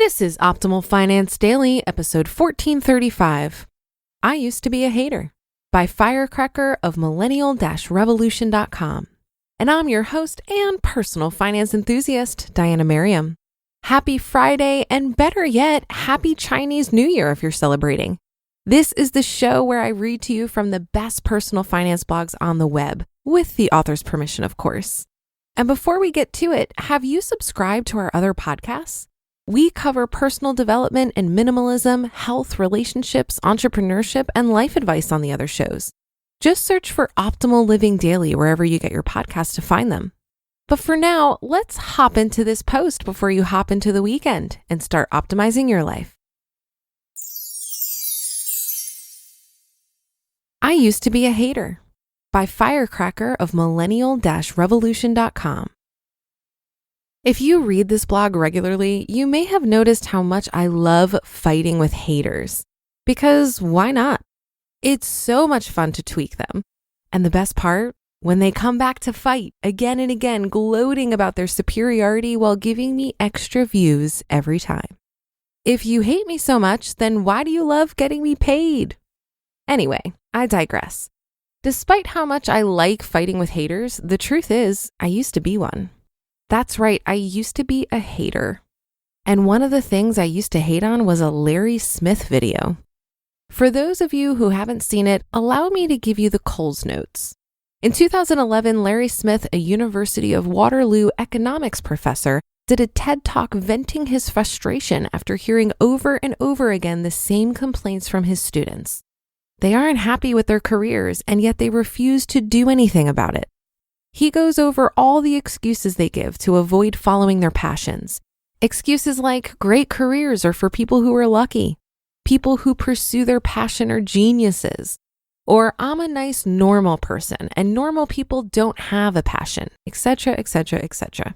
This is Optimal Finance Daily, episode 1435. I Used to Be a Hater by FIRECracker of Millennial-Revolution.com. And I'm your host and personal finance enthusiast, Diana Merriam. Happy Friday, and better yet, Happy Chinese New Year if you're celebrating. This is the show where I read to you from the best personal finance blogs on the web, with the author's permission, of course. And before we get to it, have you subscribed to our other podcasts? We cover personal development and minimalism, health, relationships, entrepreneurship, and life advice on the other shows. Just search for Optimal Living Daily wherever you get your podcasts to find them. But for now, let's hop into this post before you hop into the weekend and start optimizing your life. I Used to Be a Hater by FIRECracker of Millennial-Revolution.com. If you read this blog regularly, you may have noticed how much I love fighting with haters. Because why not? It's so much fun to tweak them. And the best part, when they come back to fight again and again, gloating about their superiority while giving me extra views every time. If you hate me so much, then why do you love getting me paid? Anyway, I digress. Despite how much I like fighting with haters, the truth is, I used to be one. That's right, I used to be a hater. And one of the things I used to hate on was a Larry Smith video. For those of you who haven't seen it, allow me to give you the Coles Notes. In 2011, Larry Smith, a University of Waterloo economics professor, did a TED Talk venting his frustration after hearing over and over again the same complaints from his students. They aren't happy with their careers, and yet they refuse to do anything about it. He goes over all the excuses they give to avoid following their passions. Excuses like great careers are for people who are lucky, people who pursue their passion are geniuses, or I'm a nice normal person and normal people don't have a passion, etc., etc., etc.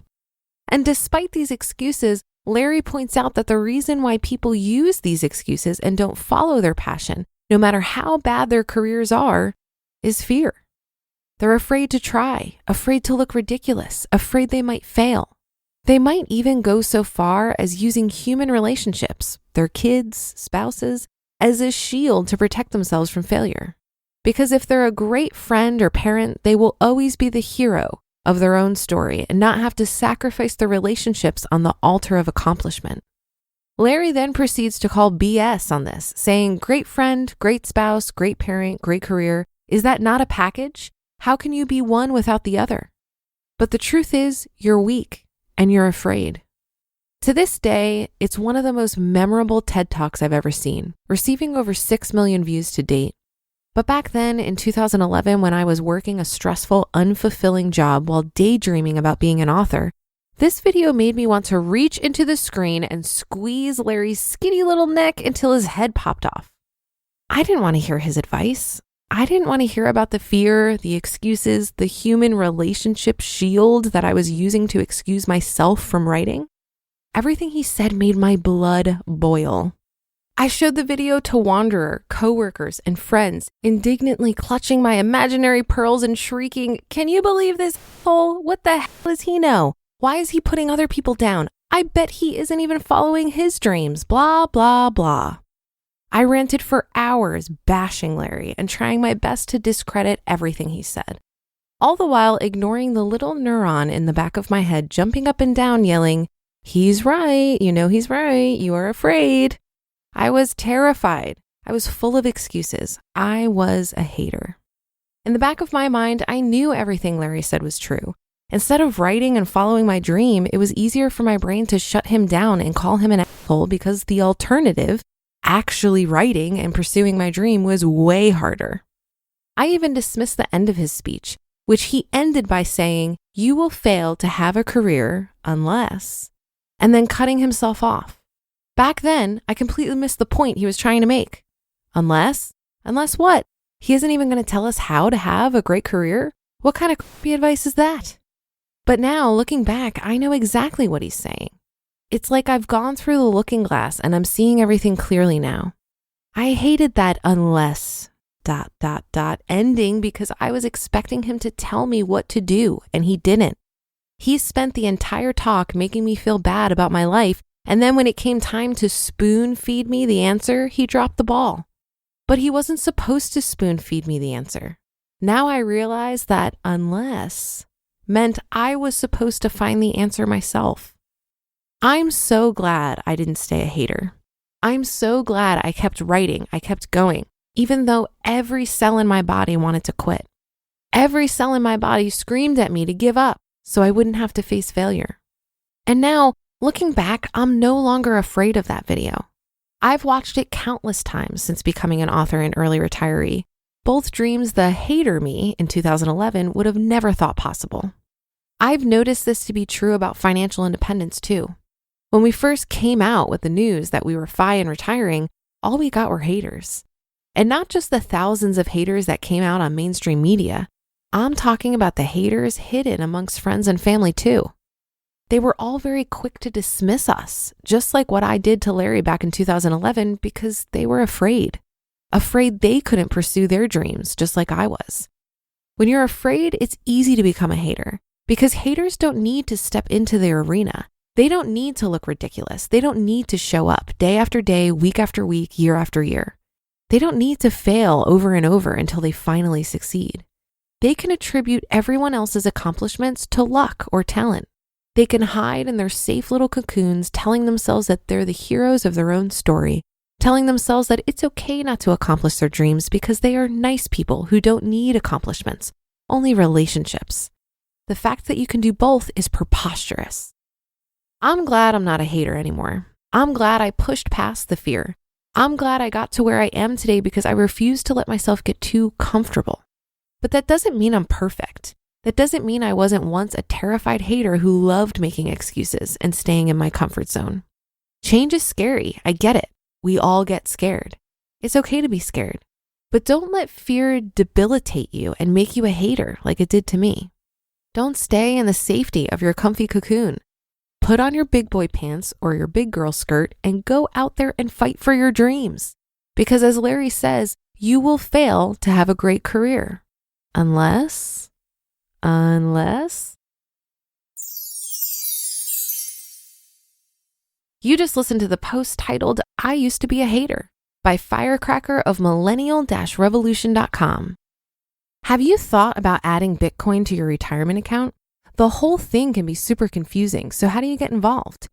And despite these excuses, Larry points out that the reason why people use these excuses and don't follow their passion, no matter how bad their careers are, is fear. They're afraid to try, afraid to look ridiculous, afraid they might fail. They might even go so far as using human relationships, their kids, spouses, as a shield to protect themselves from failure. Because if they're a great friend or parent, they will always be the hero of their own story and not have to sacrifice their relationships on the altar of accomplishment. Larry then proceeds to call BS on this, saying, great friend, great spouse, great parent, great career. Is that not a package? How can you be one without the other? But the truth is, you're weak and you're afraid. To this day, it's one of the most memorable TED Talks I've ever seen, receiving over 6 million views to date. But back then, in 2011, when I was working a stressful, unfulfilling job while daydreaming about being an author, this video made me want to reach into the screen and squeeze Larry's skinny little neck until his head popped off. I didn't want to hear his advice. I didn't want to hear about the fear, the excuses, the human relationship shield that I was using to excuse myself from writing. Everything he said made my blood boil. I showed the video to Wanderer, coworkers, and friends, indignantly clutching my imaginary pearls and shrieking, "Can you believe this fool? What the hell does he know? Why is he putting other people down? I bet he isn't even following his dreams, blah, blah, blah." I ranted for hours bashing Larry and trying my best to discredit everything he said, all the while ignoring the little neuron in the back of my head jumping up and down yelling, "He's right, you know he's right, you are afraid." I was terrified. I was full of excuses. I was a hater. In the back of my mind, I knew everything Larry said was true. Instead of writing and following my dream, it was easier for my brain to shut him down and call him an asshole because the alternative, actually writing and pursuing my dream, was way harder. I even dismissed the end of his speech, which he ended by saying, "You will fail to have a career unless," and then cutting himself off. Back then, I completely missed the point he was trying to make. Unless? Unless what? He isn't even going to tell us how to have a great career? What kind of crappy advice is that? But now, looking back, I know exactly what he's saying. It's like I've gone through the looking glass and I'm seeing everything clearly now. I hated that unless ... ending because I was expecting him to tell me what to do, and he didn't. He spent the entire talk making me feel bad about my life And then when it came time to spoon feed me the answer, he dropped the ball. But he wasn't supposed to spoon feed me the answer. Now I realize that unless meant I was supposed to find the answer myself. I'm so glad I didn't stay a hater. I'm so glad I kept writing, I kept going, even though every cell in my body wanted to quit. Every cell in my body screamed at me to give up so I wouldn't have to face failure. And now, looking back, I'm no longer afraid of that video. I've watched it countless times since becoming an author and early retiree, both dreams the hater me in 2011 would have never thought possible. I've noticed this to be true about financial independence too. When we first came out with the news that we were FI and retiring, all we got were haters. And not just the thousands of haters that came out on mainstream media. I'm talking about the haters hidden amongst friends and family too. They were all very quick to dismiss us, just like what I did to Larry back in 2011 because they were afraid they couldn't pursue their dreams just like I was. When you're afraid, it's easy to become a hater because haters don't need to step into their arena. They don't need to look ridiculous. They don't need to show up day after day, week after week, year after year. They don't need to fail over and over until they finally succeed. They can attribute everyone else's accomplishments to luck or talent. They can hide in their safe little cocoons, telling themselves that they're the heroes of their own story, telling themselves that it's okay not to accomplish their dreams because they are nice people who don't need accomplishments, only relationships. The fact that you can do both is preposterous. I'm glad I'm not a hater anymore. I'm glad I pushed past the fear. I'm glad I got to where I am today because I refused to let myself get too comfortable. But that doesn't mean I'm perfect. That doesn't mean I wasn't once a terrified hater who loved making excuses and staying in my comfort zone. Change is scary. I get it. We all get scared. It's okay to be scared. But don't let fear debilitate you and make you a hater like it did to me. Don't stay in the safety of your comfy cocoon. Put on your big boy pants or your big girl skirt and go out there and fight for your dreams. Because as Larry says, you will fail to have a great career. Unless... You just listened to the post titled, I Used to Be a Hater by FIRECracker of Millennial-Revolution.com. Have you thought about adding Bitcoin to your retirement account? The whole thing can be super confusing, so how do you get involved?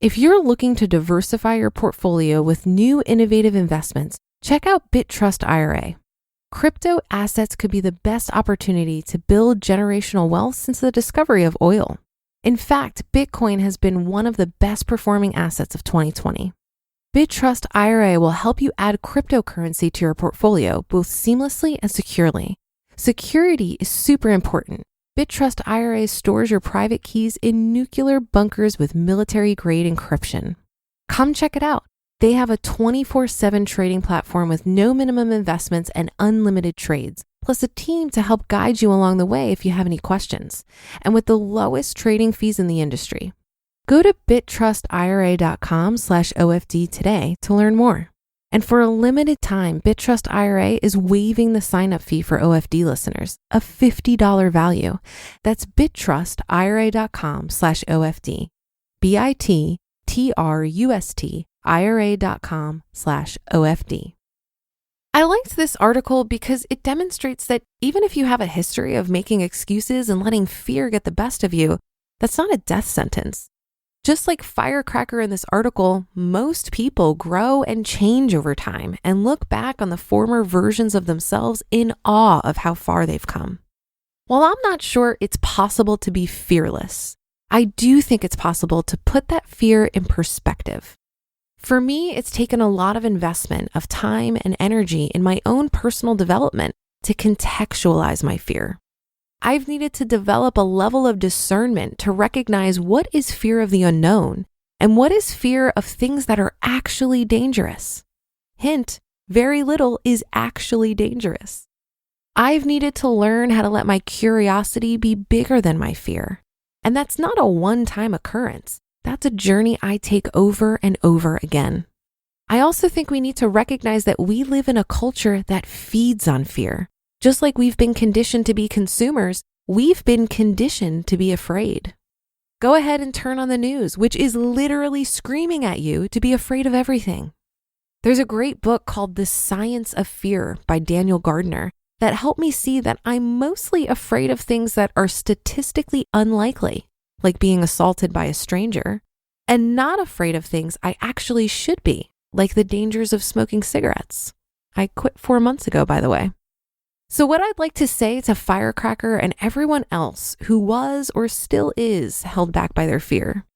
If you're looking to diversify your portfolio with new innovative investments, check out BitTrust IRA. Crypto assets could be the best opportunity to build generational wealth since the discovery of oil. In fact, Bitcoin has been one of the best performing assets of 2020. BitTrust IRA will help you add cryptocurrency to your portfolio both seamlessly and securely. Security is super important. BitTrust IRA stores your private keys in nuclear bunkers with military-grade encryption. Come check it out. They have a 24/7 trading platform with no minimum investments and unlimited trades, plus a team to help guide you along the way if you have any questions, and with the lowest trading fees in the industry. Go to BitTrustIRA.com/OFD today to learn more. And for a limited time, BitTrust IRA is waiving the sign-up fee for OFD listeners, a $50 value. That's BitTrustIRA.com/OFD. BitTrustIRA.com/OFD. I liked this article because it demonstrates that even if you have a history of making excuses and letting fear get the best of you, that's not a death sentence. Just like FIRECracker in this article, most people grow and change over time and look back on the former versions of themselves in awe of how far they've come. While I'm not sure it's possible to be fearless, I do think it's possible to put that fear in perspective. For me, it's taken a lot of investment of time and energy in my own personal development to contextualize my fear. I've needed to develop a level of discernment to recognize what is fear of the unknown and what is fear of things that are actually dangerous. Hint, very little is actually dangerous. I've needed to learn how to let my curiosity be bigger than my fear. And that's not a one-time occurrence. That's a journey I take over and over again. I also think we need to recognize that we live in a culture that feeds on fear. Just like we've been conditioned to be consumers, we've been conditioned to be afraid. Go ahead and turn on the news, which is literally screaming at you to be afraid of everything. There's a great book called The Science of Fear by Daniel Gardner that helped me see that I'm mostly afraid of things that are statistically unlikely, like being assaulted by a stranger, and not afraid of things I actually should be, like the dangers of smoking cigarettes. I quit 4 months ago, by the way. So what I'd like to say to Firecracker and everyone else who was or still is held back by their fear,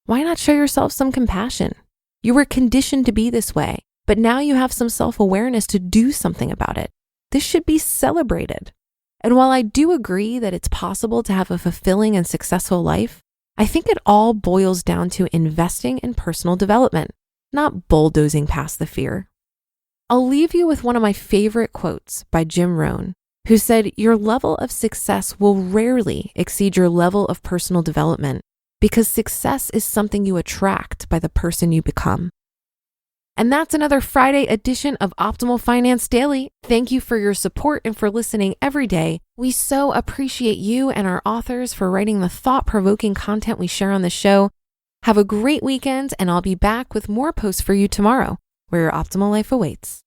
why not show yourself some compassion? You were conditioned to be this way, but now you have some self-awareness to do something about it. This should be celebrated. And while I do agree that it's possible to have a fulfilling and successful life, I think it all boils down to investing in personal development, not bulldozing past the fear. I'll leave you with one of my favorite quotes by Jim Rohn, who said, "Your level of success will rarely exceed your level of personal development because success is something you attract by the person you become." And that's another Friday edition of Optimal Finance Daily. Thank you for your support and for listening every day. We so appreciate you and our authors for writing the thought-provoking content we share on the show. Have a great weekend, and I'll be back with more posts for you tomorrow, where your optimal life awaits.